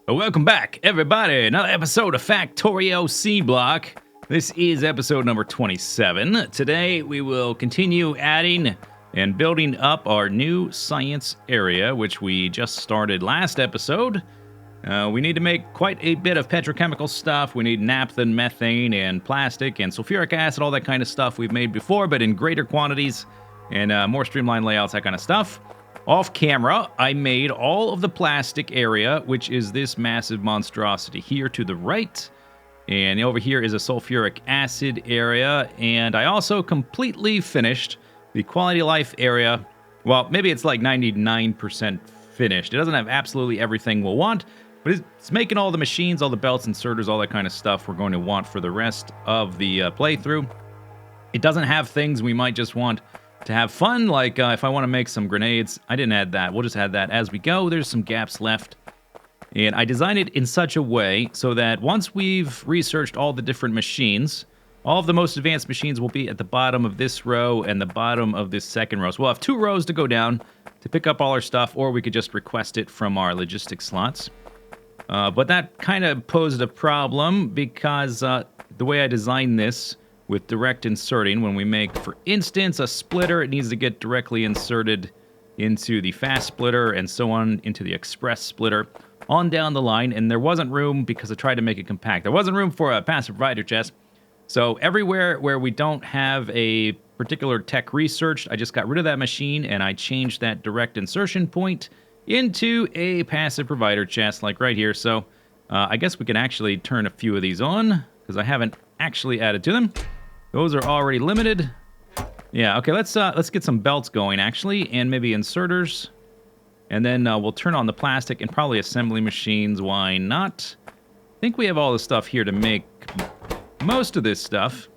Welcome back, everybody. Another episode of Factorio C Block. This is episode number 27. Today, we will continue adding and building up our new science area, which we just started last episode. We need to make quite a bit of petrochemical stuff. We need naphtha, methane, and plastic, and sulfuric acid, all that kind of stuff we've made before, but in greater quantities and more streamlined layouts, that kind of stuff. Off camera, I made all of the plastic area, which is this massive monstrosity here to the right. And over here is a sulfuric acid area. And I also completely finished the quality of life area. Well, maybe it's like 99% finished. It doesn't have absolutely everything we'll want, but it's making all the machines, all the belts, inserters, all that kind of stuff we're going to want for the rest of the playthrough. It doesn't have things we might just want to have fun, like if I want to make some grenades. I didn't add that. We'll just add that as we go. There's some gaps left. And I designed it in such a way so that once we've researched all the different machines, all of the most advanced machines will be at the bottom of this row and the bottom of this second row. So we'll have 2 rows to go down to pick up all our stuff, or we could just request it from our logistics slots. But that kind of posed a problem because the way I designed this with direct inserting, when we make, for instance, a splitter, it needs to get directly inserted into the fast splitter and so on into the express splitter on down the line. And there wasn't room, because I tried to make it compact, there wasn't room for a passive provider chest. So everywhere where we don't have a particular tech researched, I just got rid of that machine and I changed that direct insertion point into a passive provider chest, like right here. So I guess we can actually turn a few of these on, because I haven't actually added to them. Those are already limited. Yeah, okay, let's get some belts going, actually, and maybe inserters. And then we'll turn on the plastic and probably assembly machines. Why not? I think we have all the stuff here to make most of this stuff.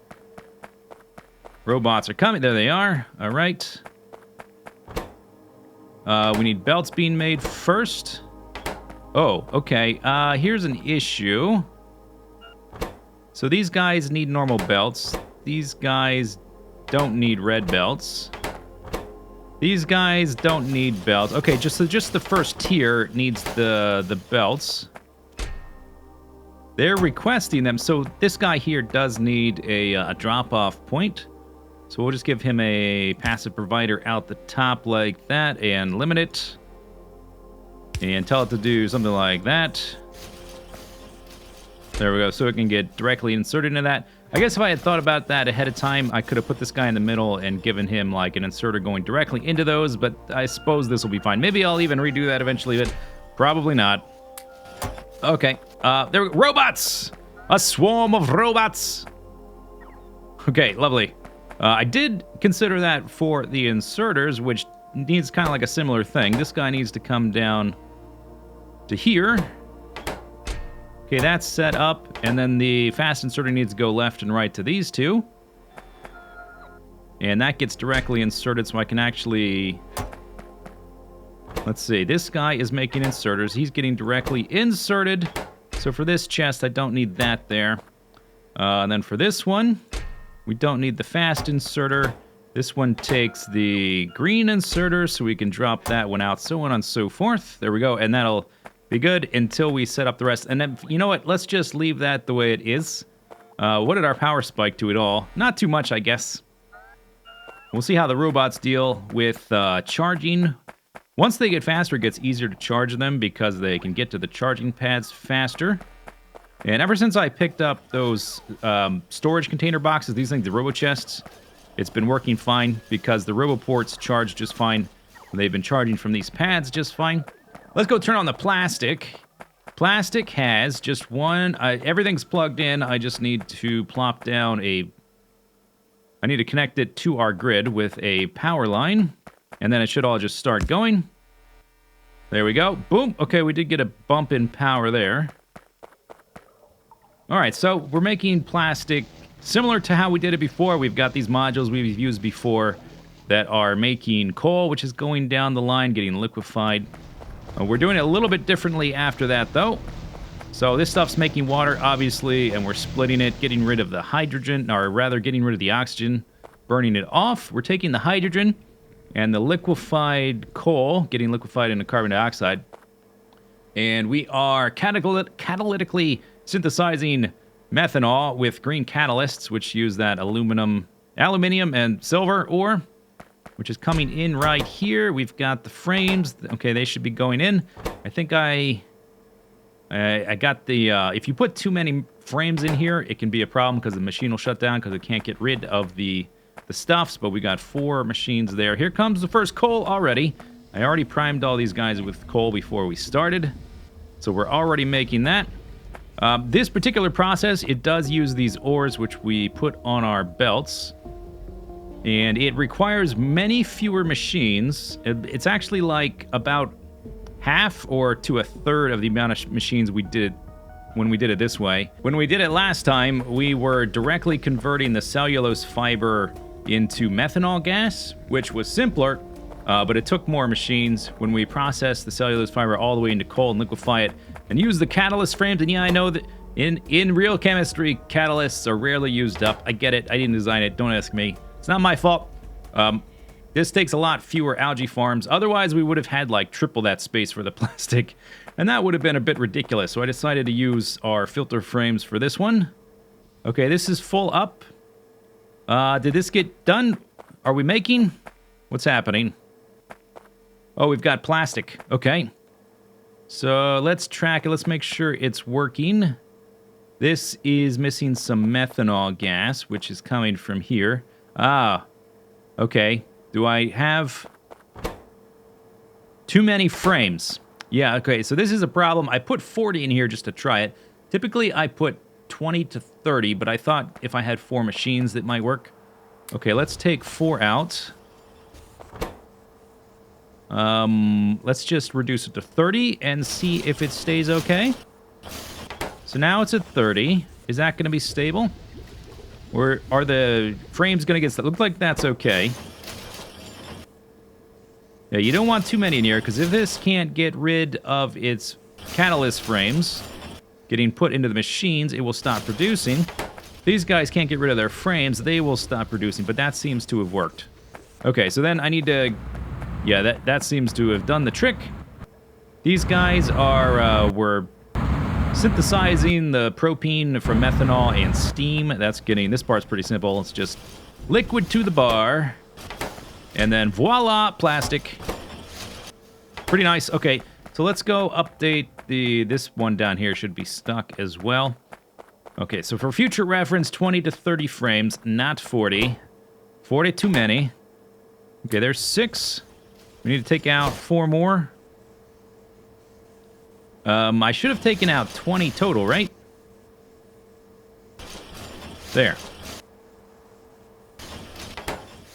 Robots are coming. There they are. All right. We need belts being made first. Oh, okay. Here's an issue. So these guys need normal belts. These guys don't need red belts. These guys don't need belts. Okay, just the first tier needs the belts. They're requesting them. So this guy here does need a drop-off point. So we'll just give him a passive provider out the top like that and limit it. And tell it to do something like that. There we go, so it can get directly inserted into that. I guess if I had thought about that ahead of time, I could have put this guy in the middle and given him like an inserter going directly into those, but I suppose this will be fine. Maybe I'll even redo that eventually, but probably not. Okay, there we go. Robots! A swarm of robots! Okay, lovely. I did consider that for the inserters, which needs kind of like a similar thing. This guy needs to come down to here. Okay, that's set up, and then the fast inserter needs to go left and right to these two. And that gets directly inserted, so I can actually... Let's see, this guy is making inserters. He's getting directly inserted. So for this chest, I don't need that there. And then for this one, we don't need the fast inserter. This one takes the green inserter, so we can drop that one out, so on and so forth. There we go, and that'll be good until we set up the rest. And then, you know what? Let's just leave that the way it is. What did our power spike do at all? Not too much, I guess. We'll see how the robots deal with charging. Once they get faster, it gets easier to charge them because they can get to the charging pads faster. And ever since I picked up those storage container boxes, these things, the robo chests, it's been working fine because the roboports charge just fine. They've been charging from these pads just fine. Let's go turn on the plastic. Plastic has just one... everything's plugged in. I just need to plop down I need to connect it to our grid with a power line. And then it should all just start going. There we go. Boom. Okay, we did get a bump in power there. Alright, so we're making plastic similar to how we did it before. We've got these modules we've used before that are making coal, which is going down the line, getting liquefied. We're doing it a little bit differently after that, though. So this stuff's making water, obviously, and we're splitting it, getting rid of the hydrogen, or rather getting rid of the oxygen, burning it off. We're taking the hydrogen and the liquefied coal, getting liquefied into carbon dioxide. And we are catalytically synthesizing methanol with green catalysts, which use that aluminium and silver ore, which is coming in right here. We've got the frames. Okay, they should be going in. I think I got the... if you put too many frames in here, it can be a problem because the machine will shut down because it can't get rid of the stuffs, but we got 4 machines there. Here comes the first coal already. I already primed all these guys with coal before we started, so we're already making that. This particular process, it does use these ores, which we put on our belts, and it requires many fewer machines. It's actually like about half or to a third of the amount of machines we did when we did it this way. When we did it last time, we were directly converting the cellulose fiber into methanol gas, which was simpler, but it took more machines. When we processed the cellulose fiber all the way into coal and liquefy it and use the catalyst frames, and yeah, I know that in real chemistry, catalysts are rarely used up. I get it. I didn't design it. Don't ask me. It's not my fault. This takes a lot fewer algae farms. Otherwise, we would have had like triple that space for the plastic, and that would have been a bit ridiculous. So I decided to use our filter frames for this one. Okay, this is full up. Did this get done? Are we making? What's happening? Oh, we've got plastic. Okay. So let's track it. Let's make sure it's working. This is missing some methanol gas, which is coming from here. Ah, okay. Do I have too many frames? Yeah, okay. So this is a problem. I put 40 in here just to try it. Typically, I put 20 to 30, but I thought if I had 4 machines, that might work. Okay, let's take 4 out. Let's just reduce it to 30 and see if it stays okay. So now it's at 30. Is that going to be stable? Or are the frames going to get stuck? Looks like that's okay. Yeah, you don't want too many in here, because if this can't get rid of its catalyst frames getting put into the machines, it will stop producing. These guys can't get rid of their frames, they will stop producing, but that seems to have worked. Okay, so then I need to... Yeah, that seems to have done the trick. These guys are, we're synthesizing the propene from methanol and steam. That's getting... This part's pretty simple. It's just liquid to the bar. And then voila, plastic. Pretty nice. Okay, so let's go update this one down here. Should be stuck as well. Okay, so for future reference, 20 to 30 frames, not 40. 40 too many. Okay, there's 6. We need to take out 4 more. I should have taken out 20 total, right? There.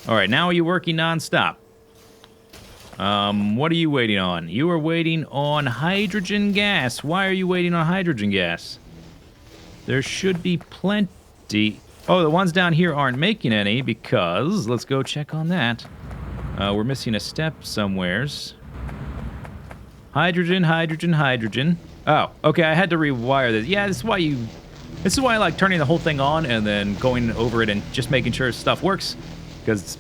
All right, now are you working non-stop? What are you waiting on? You are waiting on hydrogen gas. Why are you waiting on hydrogen gas? There should be plenty. Oh, the ones down here aren't making any because... Let's go check on that. We're missing a step somewheres. Hydrogen, hydrogen, hydrogen. Oh, okay, I had to rewire this. Yeah, this is why I like turning the whole thing on and then going over it and just making sure stuff works. Because,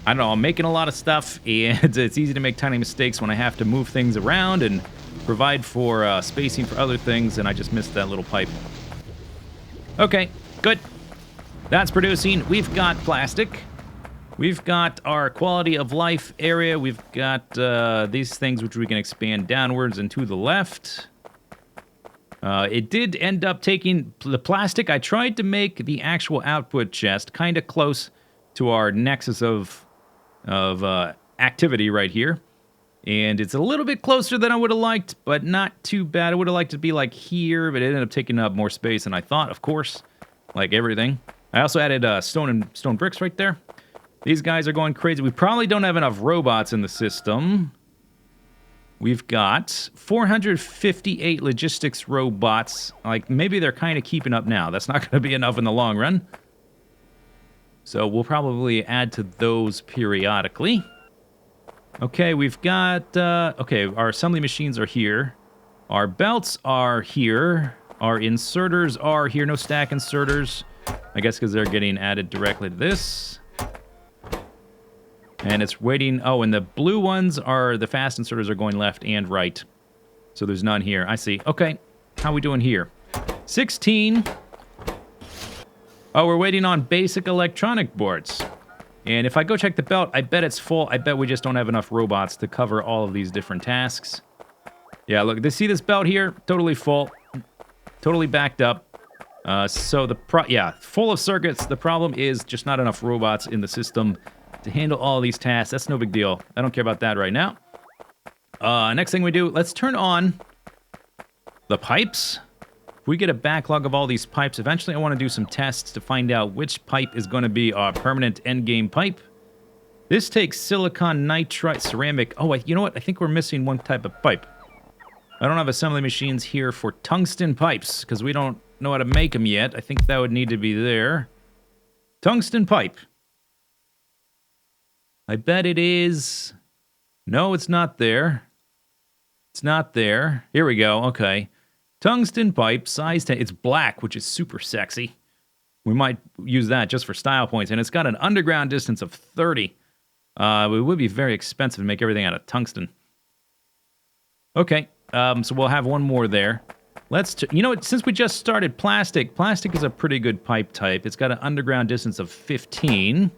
I don't know, I'm making a lot of stuff, and it's easy to make tiny mistakes when I have to move things around and provide for spacing for other things, and I just missed that little pipe. Okay, good. That's producing. We've got plastic. We've got our quality of life area. We've got these things which we can expand downwards and to the left. It did end up taking the plastic. I tried to make the actual output chest kind of close to our nexus of activity right here. And it's a little bit closer than I would have liked, but not too bad. I would have liked it to be like here, but it ended up taking up more space than I thought, of course, like everything. I also added stone bricks right there. These guys are going crazy. We probably don't have enough robots in the system. We've got 458 logistics robots. Like, maybe they're kind of keeping up now. That's not going to be enough in the long run. So we'll probably add to those periodically. Okay, we've got... okay, our assembly machines are here. Our belts are here. Our inserters are here. No stack inserters. I guess because they're getting added directly to this. And it's waiting... Oh, and the blue ones are... The fast inserters are going left and right. So there's none here. I see. Okay. How we doing here? 16. Oh, we're waiting on basic electronic boards. And if I go check the belt, I bet it's full. I bet we just don't have enough robots to cover all of these different tasks. Yeah, look, see this belt here? Totally full. Totally backed up. So full of circuits. The problem is just not enough robots in the system to handle all these tasks. That's no big deal. I don't care about that right now. Next thing we do, let's turn on the pipes. If we get a backlog of all these pipes, eventually I want to do some tests to find out which pipe is going to be our permanent endgame pipe. This takes silicon nitride ceramic. Oh, you know what? I think we're missing one type of pipe. I don't have assembly machines here for tungsten pipes because we don't know how to make them yet. I think that would need to be there. Tungsten pipe. I bet it is. No, it's not there. It's not there. Here we go. Okay. Tungsten pipe, size 10. It's black, which is super sexy. We might use that just for style points. And it's got an underground distance of 30. It would be very expensive to make everything out of tungsten. Okay. So we'll have one more there. You know what? Since we just started plastic is a pretty good pipe type. It's got an underground distance of 15.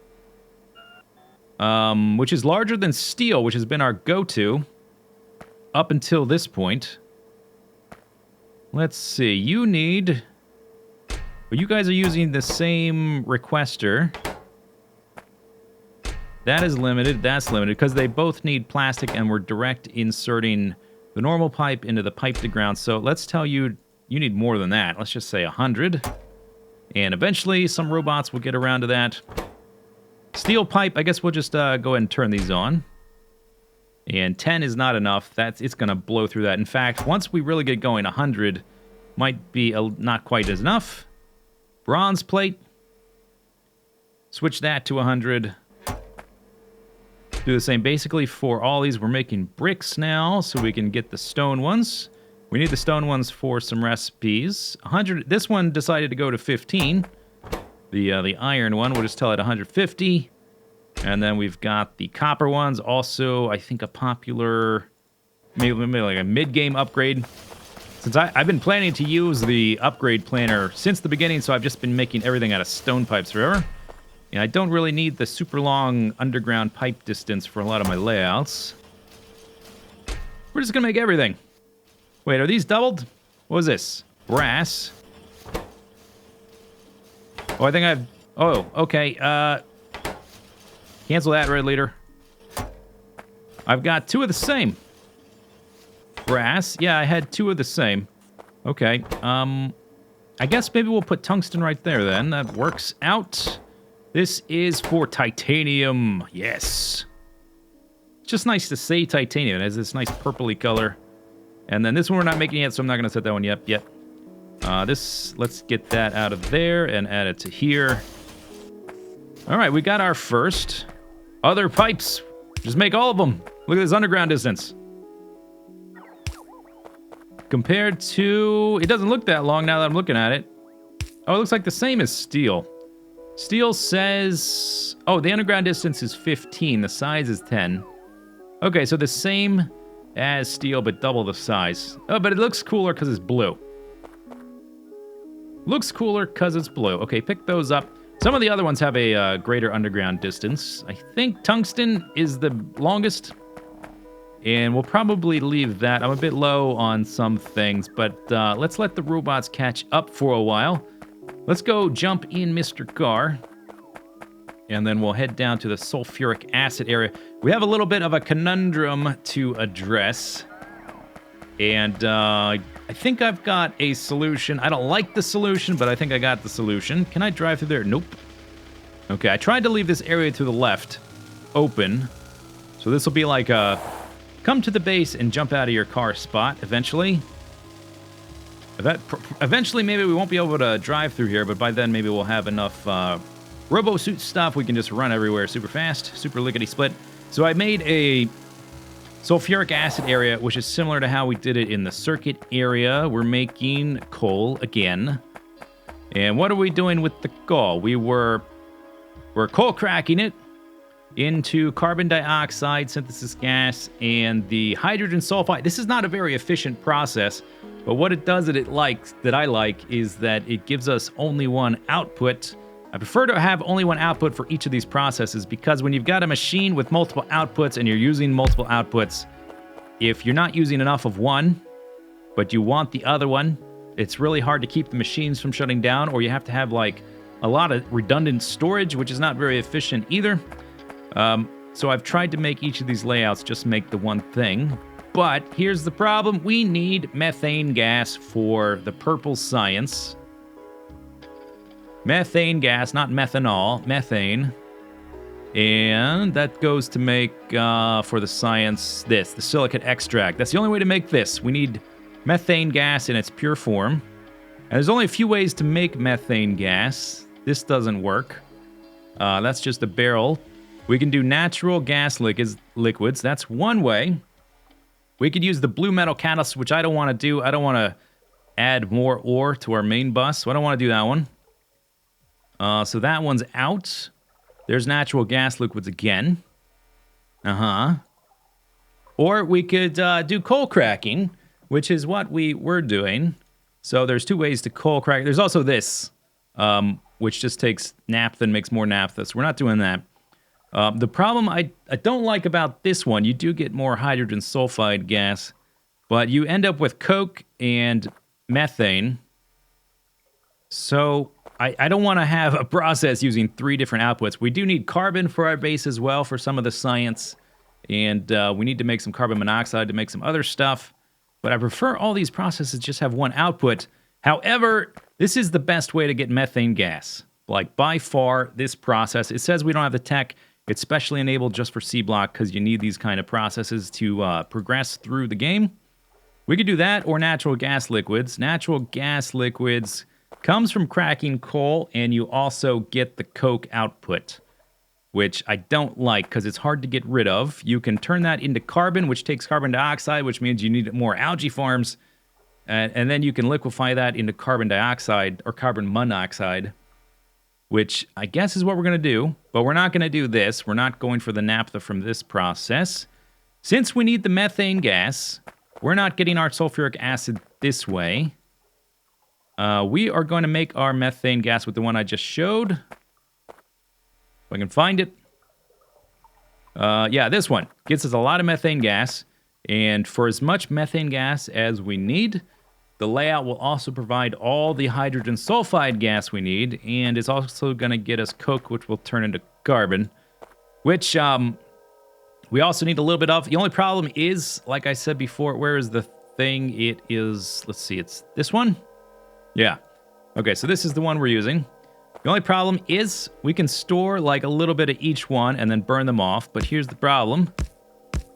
Which is larger than steel, which has been our go-to up until this point. Let's see. You guys are using the same requester. That is limited. That's limited because they both need plastic and we're direct inserting the normal pipe into the pipe to ground. So let's tell you need more than that. Let's just say 100. And eventually some robots will get around to that. Steel pipe, I guess we'll just go ahead and turn these on. And 10 is not enough. It's going to blow through that. In fact, once we really get going, 100 might be not quite as enough. Bronze plate. Switch that to 100. Do the same. Basically, for all these, we're making bricks now, so we can get the stone ones. We need the stone ones for some recipes. 100. This one decided to go to 15. The iron one, we'll just tell it 150. And then we've got the copper ones. Also, I think a popular, maybe like a mid-game upgrade. Since I've been planning to use the upgrade planner since the beginning, so I've just been making everything out of stone pipes forever. And I don't really need the super long underground pipe distance for a lot of my layouts. We're just going to make everything. Wait, are these doubled? What was this? Brass. Oh, I think I've... Oh, okay. Cancel that, Red Leader. I've got two of the same. Brass. Yeah, I had two of the same. Okay. I guess maybe we'll put tungsten right there then. That works out. This is for titanium. Yes. It's just nice to say titanium. It has this nice purpley color. And then this one we're not making yet, so I'm not going to set that one yet. Let's get that out of there and add it to here. All right, we got our first other pipes. Just make all of them. Look at this underground distance. Compared to... It doesn't look that long now that I'm looking at it. Oh, it looks like the same as steel. Steel says... Oh, the underground distance is 15. The size is 10. Okay, so the same as steel, but double the size. Oh, but it looks cooler because it's blue. Looks cooler because it's blue. Okay, pick those up. Some of the other ones have a greater underground distance. I think tungsten is the longest. And we'll probably leave that. I'm a bit low on some things, but let's let the robots catch up for a while. Let's go jump in Mr. Car. And then we'll head down to the sulfuric acid area. We have a little bit of a conundrum to address. And I think I've got a solution. I don't like the solution, but I think I got the solution. Can I drive through there? Nope. Okay, I tried to leave this area to the left open. So this will be like a come to the base and jump out of your car spot eventually. Eventually, maybe we won't be able to drive through here, but by then maybe we'll have enough robo-suit stuff. We can just run everywhere super fast, super lickety-split. So I made a sulfuric acid area, which is similar to how we did it in the circuit area. We're making coal again. And what are we doing with the coal? We're coal cracking it. into carbon dioxide, synthesis gas, and the hydrogen sulfide. This is not a very efficient process, but what it does that I like is that it gives us only one output. I prefer to have only one output for each of these processes because when you've got a machine with multiple outputs and you're using multiple outputs, if you're not using enough of one, but you want the other one, it's really hard to keep the machines from shutting down, or you have to have like a lot of redundant storage, which is not very efficient either. So I've tried to make each of these layouts just make the one thing. But here's the problem. We need methane gas for the purple science. Methane gas, not methanol, methane. And that goes to make, for the science, the silicate extract. That's the only way to make this. We need methane gas in its pure form. And there's only a few ways to make methane gas. This doesn't work. That's just a barrel. We can do natural gas liquids. That's one way. We could use the blue metal catalyst, which I don't want to do. I don't want to add more ore to our main bus, so I don't want to do that one. So that one's out. There's natural gas liquids again. Or we could do coal cracking, which is what we were doing. So there's two ways to coal crack. There's also this, which just takes naphtha and makes more naphtha. So we're not doing that. The problem I don't like about this one, you do get more hydrogen sulfide gas, but you end up with coke and methane. So I don't want to have a process using 3 different outputs. We do need carbon for our base as well for some of the science, and we need to make some carbon monoxide to make some other stuff. But I prefer all these processes just have one output. However, this is the best way to get methane gas. Like, by far, this process, it says we don't have the tech. It's specially enabled just for C block because you need these kind of processes to progress through the game. We could do that or natural gas liquids. Natural gas liquids comes from cracking coal, and you also get the coke output, which I don't like because it's hard to get rid of. You can turn that into carbon, which takes carbon dioxide, which means you need more algae farms. And then you can liquefy that into carbon dioxide or carbon monoxide, which I guess is what we're going to do. But we're not going to do this. We're not going for the naphtha from this process. Since we need the methane gas, we're not getting our sulfuric acid this way. We are going to make our methane gas with the one I just showed. If I can find it. Yeah, this one gets us a lot of methane gas. And for as much methane gas as we need, the layout will also provide all the hydrogen sulfide gas we need. And it's also going to get us coke, which will turn into carbon. Which we also need a little bit of. The only problem is, like I said before, where is the thing? It is, let's see, it's this one? Yeah. Okay, so this is the one we're using. The only problem is we can store like a little bit of each one and then burn them off. But here's the problem.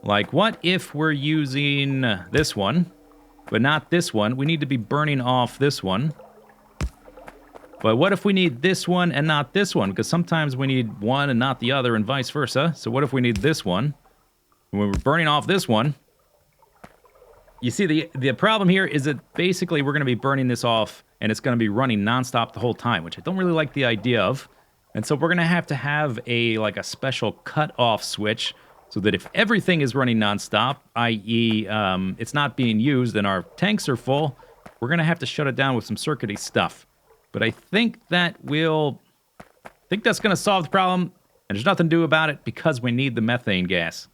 Like, what if we're using this one, but not this one? We need to be burning off this one. But what if we need this one and not this one? Because sometimes we need one and not the other and vice versa. So what if we need this one? When we're burning off this one, you see the problem here is that basically we're going to be burning this off and it's going to be running nonstop the whole time, which I don't really like the idea of. And so we're going to have a special cut-off switch so that if everything is running nonstop, i.e. It's not being used and our tanks are full, we're going to have to shut it down with some circuity stuff. But I think that's going to solve the problem, and there's nothing to do about it because we need the methane gas.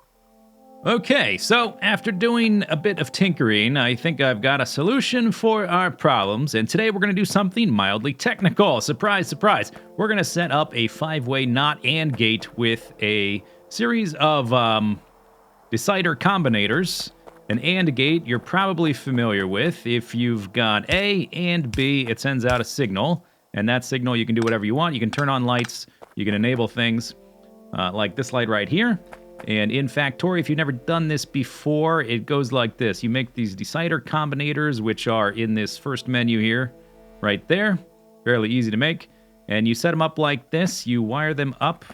Okay, so after doing a bit of tinkering, I think I've got a solution for our problems, and today we're going to do something mildly technical. Surprise, surprise. We're going to set up a 5-way NOT AND gate with a series of decider combinators. An AND gate you're probably familiar with. If you've got A and B, it sends out a signal, and that signal you can do whatever you want. You can turn on lights, you can enable things like this light right here. And in Factorio, if you've never done this before, it goes like this. You make these decider combinators, which are in this first menu here, right there. Fairly easy to make. And you set them up like this. You wire them up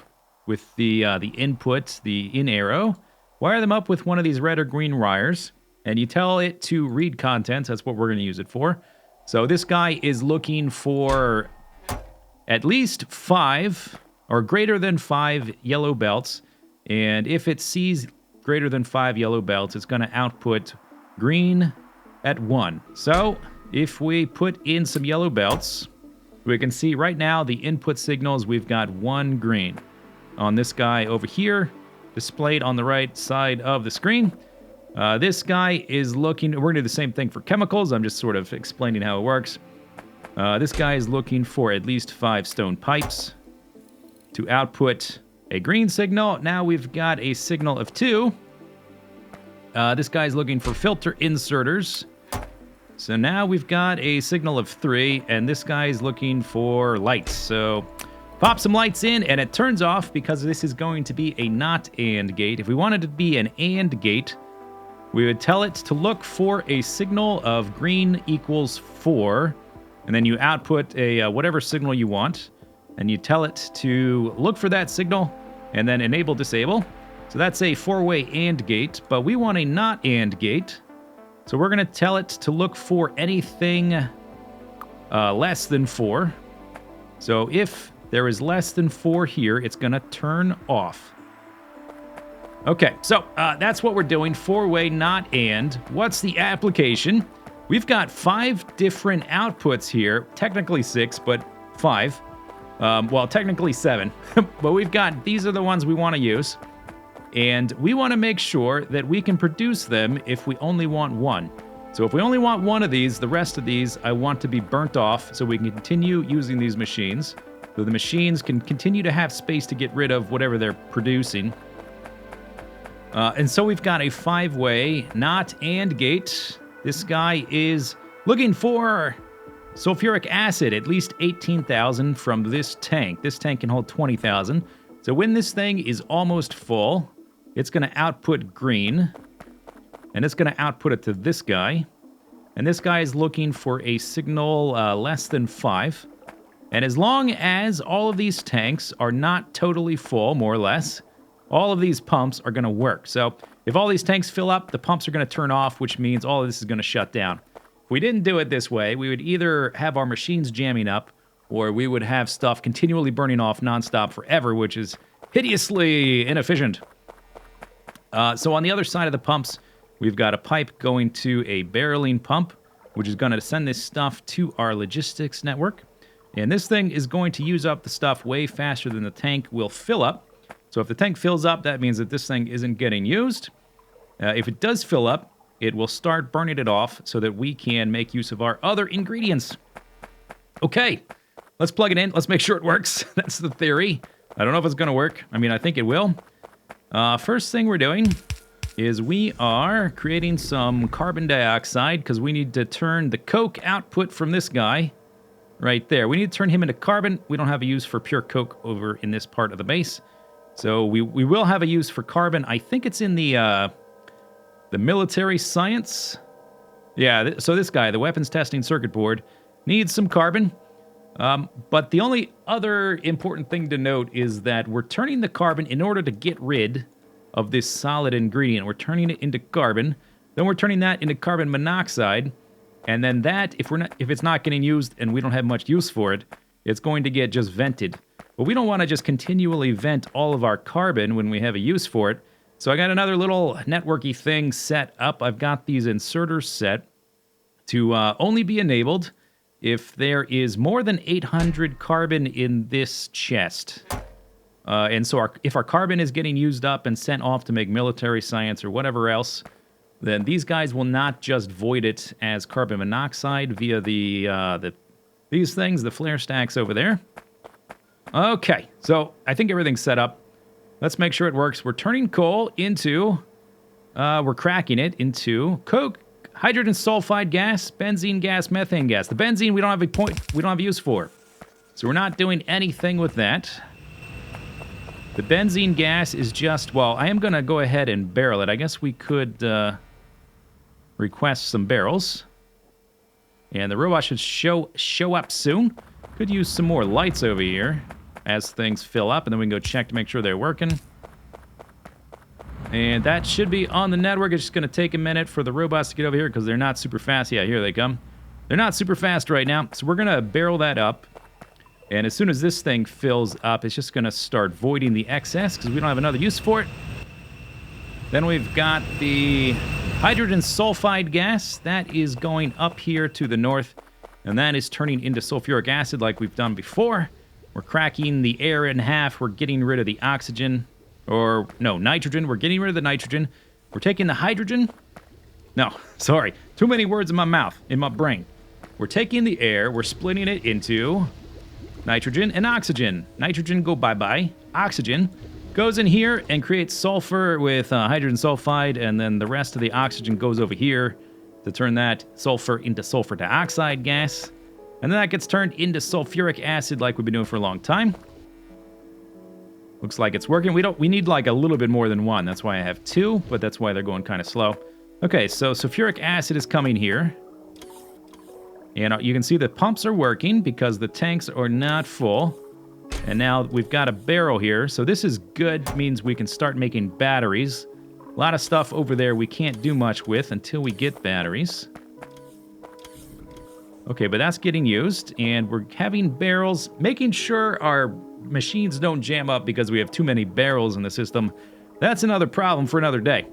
with the input, the in arrow. Wire them up with one of these red or green wires. And you tell it to read contents. That's what we're going to use it for. So this guy is looking for at least 5 or greater than 5 yellow belts. And if it sees greater than 5 yellow belts, it's going to output green at 1. So if we put in some yellow belts, we can see right now the input signals, we've got 1 green. On this guy over here, displayed on the right side of the screen. This guy is looking, we're going to do the same thing for chemicals. I'm just sort of explaining how it works. This guy is looking for at least 5 stone pipes to output a green signal. Now we've got a signal of 2. This guy's looking for filter inserters. So now we've got a signal of 3, and this guy's looking for lights. So pop some lights in, and it turns off because this is going to be a not AND gate. If we wanted it to be an AND gate, we would tell it to look for a signal of green equals 4, and then you output a whatever signal you want, and you tell it to look for that signal, and then enable disable. So that's a 4-way AND gate, but we want a not AND gate. So we're going to tell it to look for anything less than 4. So if there is less than 4 here, it's going to turn off. Okay, so that's what we're doing. 4-way not AND. What's the application? We've got 5 different outputs here. Technically 6, but 5. Well, technically 7. But we've got, these are the ones we want to use. And we want to make sure that we can produce them if we only want 1. So if we only want 1 of these, the rest of these I want to be burnt off so we can continue using these machines. So the machines can continue to have space to get rid of whatever they're producing. And so we've got a 5-way not AND gate. This guy is looking for sulfuric acid, at least 18,000 from this tank. This tank can hold 20,000. So when this thing is almost full, it's going to output green. And it's going to output it to this guy. And this guy is looking for a signal less than 5. And as long as all of these tanks are not totally full, more or less, all of these pumps are going to work. So if all these tanks fill up, the pumps are going to turn off, which means all of this is going to shut down. If we didn't do it this way, we would either have our machines jamming up, or we would have stuff continually burning off nonstop forever, which is hideously inefficient. So on the other side of the pumps, we've got a pipe going to a barreling pump, which is going to send this stuff to our logistics network. And this thing is going to use up the stuff way faster than the tank will fill up. So if the tank fills up, that means that this thing isn't getting used. If it does fill up, it will start burning it off so that we can make use of our other ingredients. Okay, let's plug it in. Let's make sure it works. That's the theory. I don't know if it's going to work. I mean, I think it will. First thing we're doing is we are creating some carbon dioxide because we need to turn the coke output from this guy right there. We need to turn him into carbon. We don't have a use for pure coke over in this part of the base. So we will have a use for carbon. I think it's in the military science. Yeah, so this guy, the weapons testing circuit board, needs some carbon. But the only other important thing to note is that we're turning the carbon in order to get rid of this solid ingredient. We're turning it into carbon. Then we're turning that into carbon monoxide. And then that, if it's not getting used and we don't have much use for it, it's going to get just vented. But we don't want to just continually vent all of our carbon when we have a use for it. So I got another little networky thing set up. I've got these inserters set to only be enabled if there is more than 800 carbon in this chest. And so if our carbon is getting used up and sent off to make military science or whatever else, then these guys will not just void it as carbon monoxide via these things, the flare stacks over there. Okay, so I think everything's set up. Let's make sure it works. We're turning coal into, we're cracking it into coke, hydrogen sulfide gas, benzene gas, methane gas. The benzene we don't have use for. So we're not doing anything with that. The benzene gas is just, well, I am going to go ahead and barrel it. I guess we could request some barrels. And the robot should show up soon. Could use some more lights over here as things fill up, and then we can go check to make sure they're working. And that should be on the network. It's just going to take a minute for the robots to get over here because they're not super fast. Yeah, here they come. They're not super fast right now, so we're going to barrel that up. And as soon as this thing fills up, it's just going to start voiding the excess because we don't have another use for it. Then we've got the hydrogen sulfide gas. That is going up here to the north, and that is turning into sulfuric acid like we've done before. We're cracking the air in half. We're getting rid of the oxygen. Or, no, nitrogen. We're getting rid of the nitrogen. We're taking the hydrogen. No, sorry. Too many words in my mouth, in my brain. We're taking the air. We're splitting it into nitrogen and oxygen. Nitrogen go bye-bye. Oxygen goes in here and creates sulfur with hydrogen sulfide, and then the rest of the oxygen goes over here to turn that sulfur into sulfur dioxide gas. And then that gets turned into sulfuric acid like we've been doing for a long time. Looks like it's working. We need like a little bit more than one. That's why I have two, but that's why they're going kind of slow. Okay, so sulfuric acid is coming here. And you can see the pumps are working because the tanks are not full. And now we've got a barrel here. So this is good, means we can start making batteries. A lot of stuff over there we can't do much with until we get batteries. Okay, but that's getting used. And we're having barrels, making sure our machines don't jam up because we have too many barrels in the system. That's another problem for another day.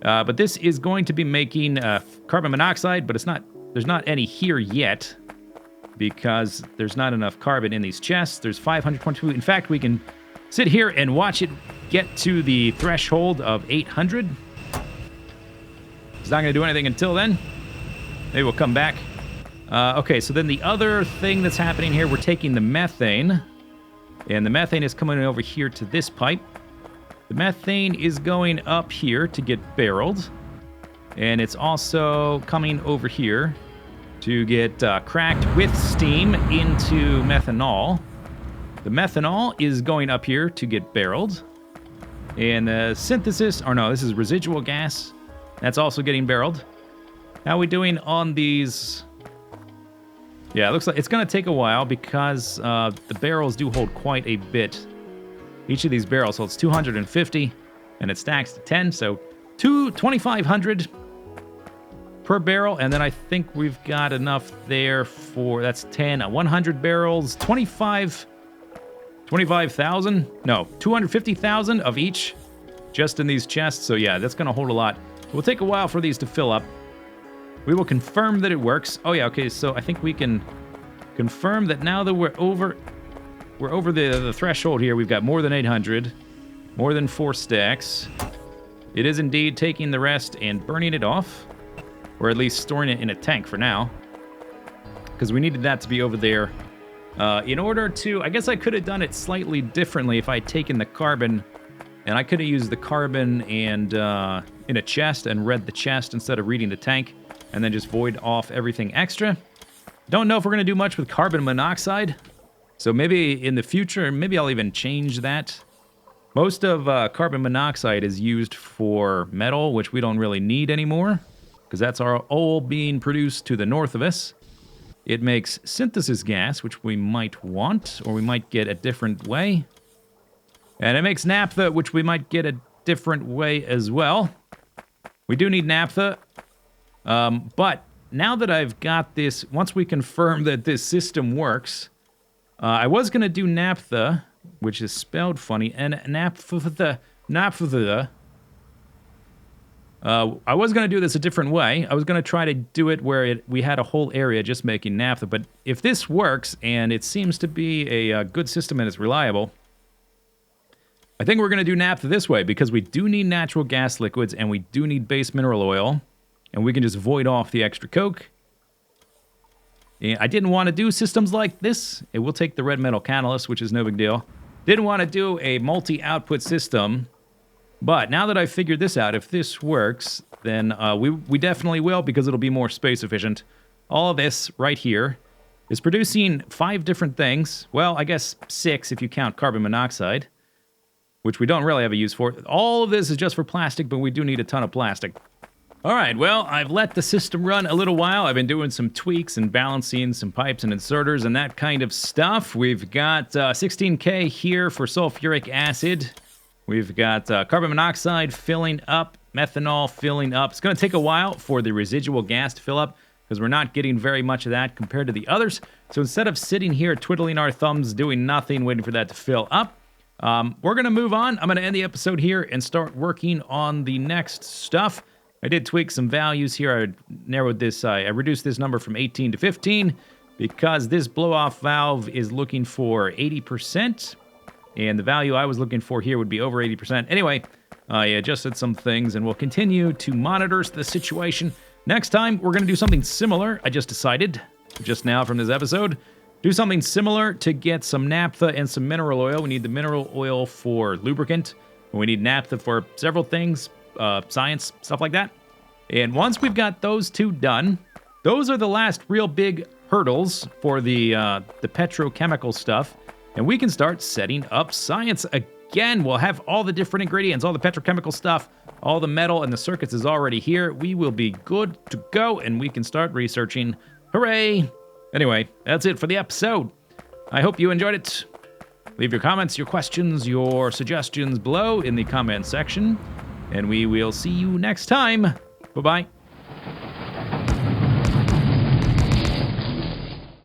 But this is going to be making carbon monoxide, but there's not any here yet because there's not enough carbon in these chests. There's 522. In fact, we can sit here and watch it get to the threshold of 800. It's not going to do anything until then. Maybe we'll come back. Okay, so then the other thing that's happening here, we're taking the methane, and the methane is coming over here to this pipe. The methane is going up here to get barreled, and it's also coming over here to get cracked with steam into methanol. The methanol is going up here to get barreled, and the synthesis, or no, this is residual gas. That's also getting barreled. How are we doing on these? Yeah, it looks like it's going to take a while because the barrels do hold quite a bit. Each of these barrels holds 250, and it stacks to 10, so 2,500 per barrel, and then I think we've got enough there for, that's 10, 100 barrels, 25,000? No, 250,000 of each just in these chests, so yeah, that's going to hold a lot. It will take a while for these to fill up. We will confirm that it works. Oh yeah, okay, so I think we can confirm that now that we're over the threshold here. We've got more than 800, more than 4 stacks. It is indeed taking the rest and burning it off, or at least storing it in a tank for now, because we needed that to be over there. In order to, I guess I could have done it slightly differently if I had taken the carbon, and I could have used the carbon and in a chest and read the chest instead of reading the tank, and then just void off everything extra. Don't know if we're going to do much with carbon monoxide, so maybe in the future, maybe I'll even change that. Most of carbon monoxide is used for metal, which we don't really need anymore, because that's all being produced to the north of us. It makes synthesis gas, which we might want, or we might get a different way. And it makes naphtha, which we might get a different way as well. We do need naphtha. But now that I've got this, once we confirm that this system works, I was going to do naphtha, which is spelled funny, and naphtha. I was going to do this a different way. I was going to try to do it where we had a whole area just making naphtha, but if this works, and it seems to be a good system and it's reliable, I think we're going to do naphtha this way, because we do need natural gas liquids, and we do need base mineral oil, and we can just void off the extra coke. And I didn't want to do systems like this. It will take the red metal catalyst, which is no big deal. Didn't want to do a multi-output system, but now that I've figured this out, if this works, then we definitely will, because it'll be more space efficient. All of this right here is producing 5 different things. Well, I guess 6 if you count carbon monoxide, which we don't really have a use for. All of this is just for plastic, but we do need a ton of plastic. All right, well, I've let the system run a little while. I've been doing some tweaks and balancing some pipes and inserters and that kind of stuff. We've got 16K here for sulfuric acid. We've got carbon monoxide filling up, methanol filling up. It's going to take a while for the residual gas to fill up. because we're not getting very much of that compared to the others. So instead of sitting here twiddling our thumbs, doing nothing, waiting for that to fill up, we're going to move on. I'm going to end the episode here and start working on the next stuff. I did tweak some values here. I narrowed this, I reduced this number from 18 to 15 because this blow-off valve is looking for 80%, and the value I was looking for here would be over 80%. Anyway, I adjusted some things, and we'll continue to monitor the situation. Next time, we're going to do something similar. I just decided, just now from this episode, do something similar to get some naphtha and some mineral oil. We need the mineral oil for lubricant, and we need naphtha for several things, science, stuff like that. And once we've got those two done, those are the last real big hurdles for the petrochemical stuff, and we can start setting up science again. We'll have all the different ingredients, all the petrochemical stuff, all the metal, and the circuits is already here. We will be good to go, and we can start researching. Hooray! Anyway, that's it for the episode. I hope you enjoyed it. Leave your comments, your questions, your suggestions below in the comment section, and we will see you next time. Bye-bye.